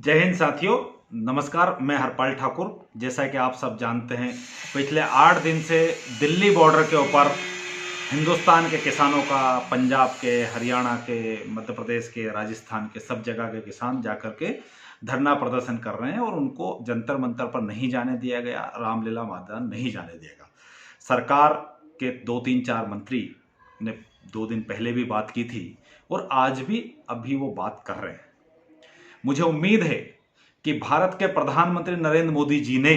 जय हिंद साथियों, नमस्कार। मैं हरपाल ठाकुर। जैसा कि आप सब जानते हैं, पिछले 8 दिन से दिल्ली बॉर्डर के ऊपर हिंदुस्तान के किसानों का, पंजाब के, हरियाणा के, मध्य प्रदेश के, राजस्थान के, सब जगह के किसान जाकर के धरना प्रदर्शन कर रहे हैं और उनको जंतर मंतर पर नहीं जाने दिया गया, रामलीला मैदान नहीं जाने दिया गया। सरकार के 2-3-4 मंत्री ने 2 दिन पहले भी बात की थी और आज भी अभी वो बात कर रहे हैं। मुझे उम्मीद है कि भारत के प्रधानमंत्री नरेंद्र मोदी जी ने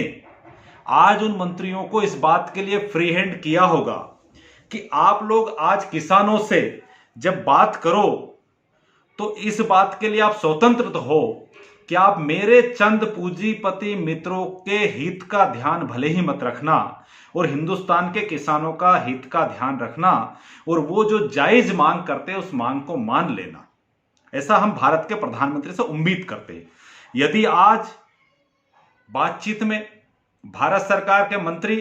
आज उन मंत्रियों को इस बात के लिए फ्री हैंड किया होगा कि आप लोग आज किसानों से जब बात करो तो इस बात के लिए आप स्वतंत्र तो हो कि आप मेरे चंद पूंजीपति मित्रों के हित का ध्यान भले ही मत रखना और हिंदुस्तान के किसानों का हित का ध्यान रखना और वो जो जायज मांग करते हैं उस मांग को मान लेना। ऐसा हम भारत के प्रधानमंत्री से उम्मीद करते हैं। यदि आज बातचीत में भारत सरकार के मंत्री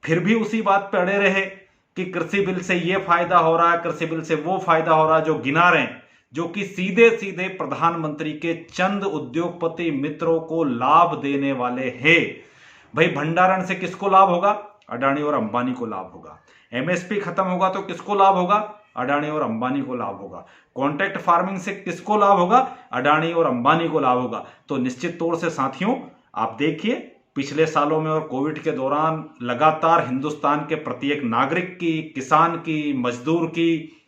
फिर भी उसी बात पर अड़े रहे कि कृषि बिल से ये फायदा हो रहा है, कृषि बिल से वो फायदा हो रहा है, जो गिना रहे हैं, जो कि सीधे सीधे प्रधानमंत्री के चंद उद्योगपति मित्रों को लाभ देने वाले हैं। भाई, भंडारण से किसको लाभ होगा? अडानी और अंबानी को लाभ होगा। एमएसपी खत्म होगा तो किसको लाभ होगा? अडानी और अंबानी को लाभ होगा। कॉन्ट्रैक्ट फार्मिंग से किसको लाभ होगा? अडानी और अंबानी को लाभ होगा। तो निश्चित तौर से साथियों, आप देखिए, पिछले सालों में और कोविड के दौरान लगातार हिंदुस्तान के प्रत्येक नागरिक की, किसान की, मजदूर की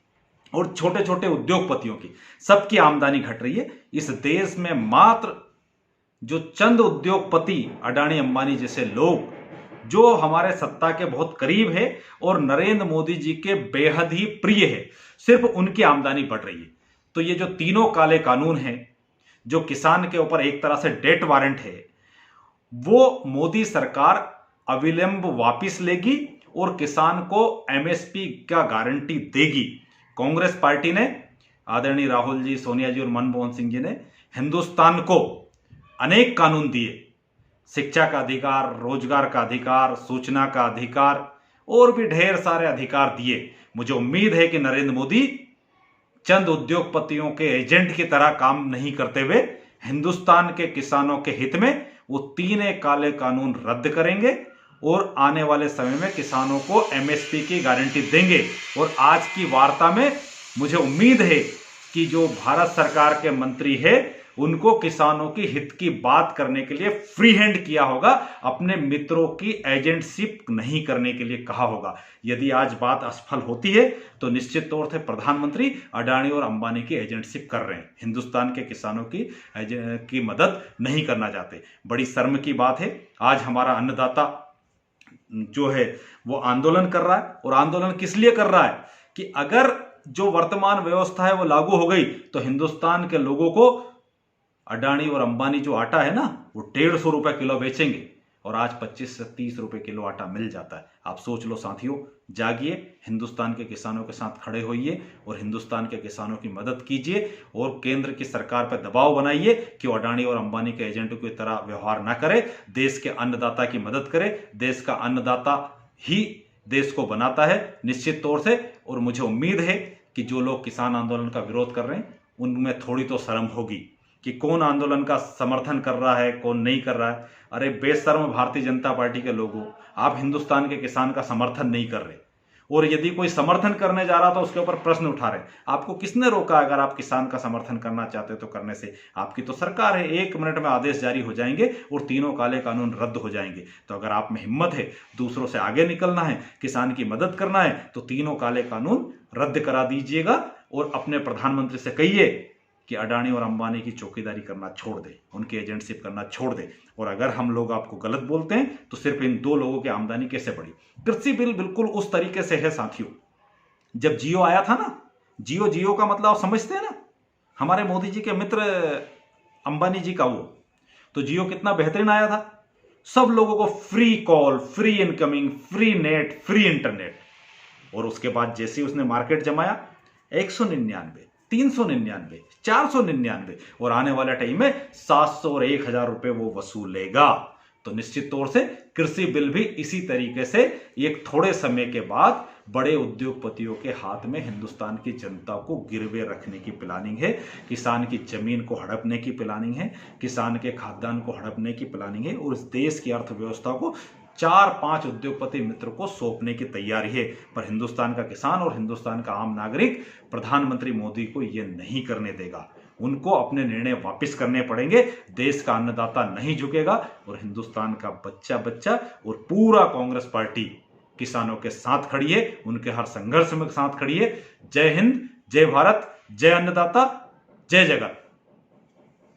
और छोटे छोटे उद्योगपतियों की, सबकी आमदनी घट रही है। इस देश में मात्र जो चंद उद्योगपति, अडानी अंबानी जैसे लोग जो हमारे सत्ता के बहुत करीब है और नरेंद्र मोदी जी के बेहद ही प्रिय है, सिर्फ उनकी आमदनी बढ़ रही है। तो ये जो तीनों काले कानून हैं, जो किसान के ऊपर एक तरह से डेथ वारंट है, वो मोदी सरकार अविलंब वापस लेगी और किसान को एमएसपी का गारंटी देगी। कांग्रेस पार्टी ने, आदरणीय राहुल जी, सोनिया जी और मनमोहन सिंह जी ने हिंदुस्तान को अनेक कानून दिए, शिक्षा का अधिकार, रोजगार का अधिकार, सूचना का अधिकार और भी ढेर सारे अधिकार दिए। मुझे उम्मीद है कि नरेंद्र मोदी चंद उद्योगपतियों के एजेंट की तरह काम नहीं करते हुए हिंदुस्तान के किसानों के हित में वो तीनों काले कानून रद्द करेंगे और आने वाले समय में किसानों को एमएसपी की गारंटी देंगे। और आज की वार्ता में मुझे उम्मीद है कि जो भारत सरकार के मंत्री है उनको किसानों की हित की बात करने के लिए फ्री हैंड किया होगा, अपने मित्रों की एजेंटशिप नहीं करने के लिए कहा होगा। यदि आज बात असफल होती है तो निश्चित तौर से प्रधानमंत्री अडानी और अंबानी की एजेंटशिप कर रहे हैं, हिंदुस्तान के किसानों की मदद नहीं करना चाहते। बड़ी शर्म की बात है, आज हमारा अन्नदाता जो है वो आंदोलन कर रहा है। और आंदोलन किस लिए कर रहा है कि अगर जो वर्तमान व्यवस्था है वो लागू हो गई तो हिंदुस्तान के लोगों को अडानी और अंबानी जो आटा है ना, वो 150 रुपए किलो बेचेंगे और आज 25 से 30 रुपए किलो आटा मिल जाता है। आप सोच लो साथियों, जागिए, हिंदुस्तान के किसानों के साथ खड़े होइए और हिंदुस्तान के किसानों की मदद कीजिए और केंद्र की सरकार पर दबाव बनाइए कि वो अडानी और अंबानी के एजेंटों की तरह व्यवहार ना करे, देश के अन्नदाता की मदद करे। देश का अन्नदाता ही देश को बनाता है निश्चित तौर से। और मुझे उम्मीद है कि जो लोग किसान आंदोलन का विरोध कर रहे हैं उनमें थोड़ी तो शर्म होगी कि कौन आंदोलन का समर्थन कर रहा है, कौन नहीं कर रहा है। अरे बेशर्म भारतीय जनता पार्टी के लोगों, आप हिंदुस्तान के किसान का समर्थन नहीं कर रहे, और यदि कोई समर्थन करने जा रहा तो उसके ऊपर प्रश्न उठा रहे। आपको किसने रोका? अगर आप किसान का समर्थन करना चाहते तो करने से, आपकी तो सरकार है, 1 मिनट में आदेश जारी हो जाएंगे और तीनों काले कानून रद्द हो जाएंगे। तो अगर आप में हिम्मत है, दूसरों से आगे निकलना है, किसान की मदद करना है, तो तीनों काले कानून रद्द करा दीजिएगा और अपने प्रधानमंत्री से कहिए कि अडानी और अंबानी की चौकीदारी करना छोड़ दे, उनकी एजेंटशिप करना छोड़ दे। और अगर हम लोग आपको गलत बोलते हैं तो सिर्फ इन 2 लोगों की आमदनी कैसे बढ़ी? कृषि बिल बिल्कुल उस तरीके से है साथियों, जब जियो आया था ना, जियो का मतलब आप समझते हैं ना, हमारे मोदी जी के मित्र अंबानी जी का वो, तो जियो कितना बेहतरीन आया था। सब लोगों को free call, free incoming, free net, free internet. और उसके बाद जैसे ही उसने मार्केट जमाया, 199, 399, 499 और आने वाले टाइम में 700 और 1000 रुपए वो वसूलेगा। तो तो निश्चित तौर से कृषि बिल भी इसी तरीके से एक थोड़े समय के बाद बड़े उद्योगपतियों के हाथ में हिंदुस्तान की जनता को गिरवे रखने की प्लानिंग है। किसान की जमीन को हड़पने की प्लानिंग है, किसान के खाद्यान्न को हड़पने की प्लानिंग है और इस देश की अर्थव्यवस्था को 4-5 उद्योगपति मित्र को सौंपने की तैयारी है। पर हिंदुस्तान का किसान और हिंदुस्तान का आम नागरिक प्रधानमंत्री मोदी को यह नहीं करने देगा। उनको अपने निर्णय वापस करने पड़ेंगे। देश का अन्नदाता नहीं झुकेगा और हिंदुस्तान का बच्चा बच्चा और पूरा कांग्रेस पार्टी किसानों के साथ खड़ी है, उनके हर संघर्ष में साथ खड़ी है। जय हिंद, जय भारत, जय अन्नदाता, जय जगत।